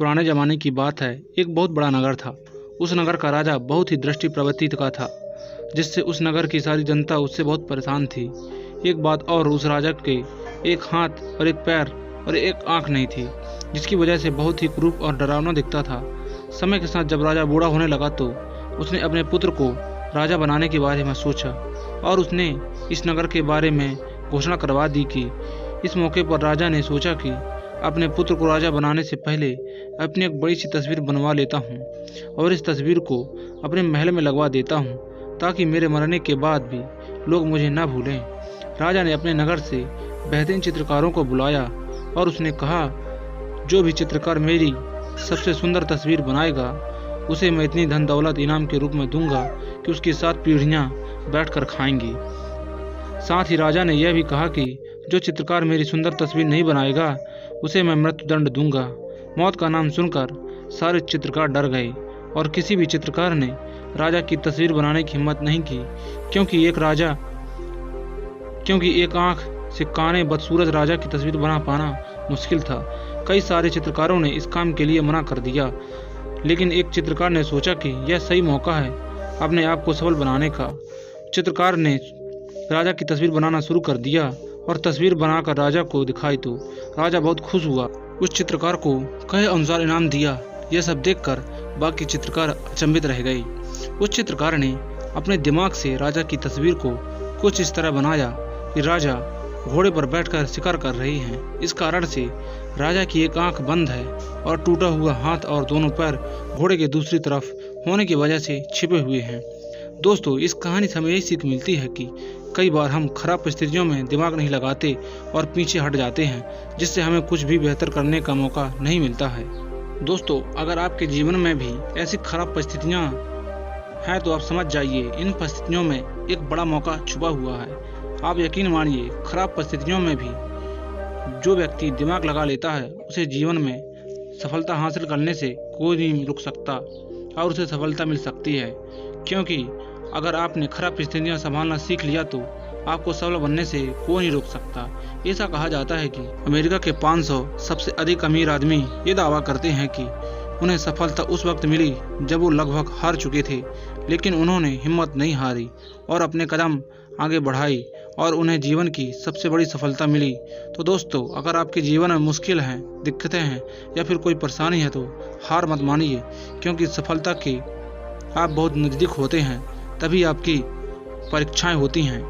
पुराने ज़माने की बात है। एक बहुत बड़ा नगर था। उस नगर का राजा बहुत ही दृष्टि प्रवृत्ति का था, जिससे उस नगर की सारी जनता उससे बहुत परेशान थी। एक बात और, उस राजा के एक हाथ और एक पैर और एक आंख नहीं थी, जिसकी वजह से बहुत ही क्रूर और डरावना दिखता था। समय के साथ जब राजा बूढ़ा होने लगा तो उसने अपने पुत्र को राजा बनाने के बारे में सोचा और उसने इस नगर के बारे में घोषणा करवा दी कि इस मौके पर राजा ने सोचा कि अपने पुत्र को राजा बनाने से पहले अपनी एक बड़ी सी तस्वीर बनवा लेता हूँ और इस तस्वीर को अपने महल में लगवा देता हूँ, ताकि मेरे मरने के बाद भी लोग मुझे ना भूलें। राजा ने अपने नगर से बेहतरीन चित्रकारों को बुलाया और उसने कहा, जो भी चित्रकार मेरी सबसे सुंदर तस्वीर बनाएगा उसे मैं इतनी धन दौलत इनाम के रूप में दूंगा कि उसकी 7 पीढ़ियाँ बैठकर खाएंगी। साथ ही राजा ने यह भी कहा कि जो चित्रकार मेरी सुंदर तस्वीर नहीं बनाएगा उसे मैं मृत्युदंड दूंगा। मौत का नाम सुनकर सारे चित्रकार डर गए और किसी भी चित्रकार ने राजा की तस्वीर बनाने की हिम्मत नहीं की, क्योंकि एक आंख से काने बदसूरत राजा की तस्वीर बना पाना मुश्किल था। कई सारे चित्रकारों ने इस काम के लिए मना कर दिया, लेकिन एक चित्रकार ने सोचा कि यह सही मौका है अपने आप को सफल बनाने का। चित्रकार ने राजा की तस्वीर बनाना शुरू कर दिया और तस्वीर बनाकर राजा को दिखाई तो राजा बहुत खुश हुआ। उस चित्रकार को कहे अनुसार इनाम दिया। यह सब देखकर बाकी चित्रकार अचंभित रह गए। उस चित्रकार ने अपने दिमाग से राजा की तस्वीर को कुछ इस तरह बनाया कि राजा घोड़े पर बैठकर शिकार कर रही हैं। इस कारण से राजा की एक आंख बंद है और टूटा हुआ हाथ और दोनों पैर घोड़े के दूसरी तरफ होने की वजह से छिपे हुए हैं। दोस्तों, इस कहानी से हमें यही सीख मिलती है कि कई बार हम खराब परिस्थितियों में दिमाग नहीं लगाते और पीछे हट जाते हैं, जिससे हमें कुछ भी बेहतर करने का मौका नहीं मिलता है। दोस्तों, अगर आपके जीवन में भी ऐसी खराब परिस्थितियां हैं तो आप समझ जाइए, इन परिस्थितियों में एक बड़ा मौका छुपा हुआ है। आप यकीन मानिए, खराब परिस्थितियों में भी जो व्यक्ति दिमाग लगा लेता है उसे जीवन में सफलता हासिल करने से कोई नहीं रुक सकता और उसे सफलता मिल सकती है। क्योंकि अगर आपने खराब परिस्थितियां संभालना सीख लिया तो आपको सफल बनने से कोई नहीं रोक सकता। ऐसा कहा जाता है कि अमेरिका के 500 सबसे अधिक अमीर आदमी ये दावा करते हैं कि उन्हें सफलता उस वक्त मिली जब वो लगभग हार चुके थे, लेकिन उन्होंने हिम्मत नहीं हारी और अपने कदम आगे बढ़ाई और उन्हें जीवन की सबसे बड़ी सफलता मिली। तो दोस्तों, अगर आपके जीवन में मुश्किल हैं, दिक्कतें हैं या फिर कोई परेशानी है तो हार मत मानिए, क्योंकि सफलता के आप बहुत नज़दीक होते हैं, तभी आपकी परीक्षाएं होती हैं।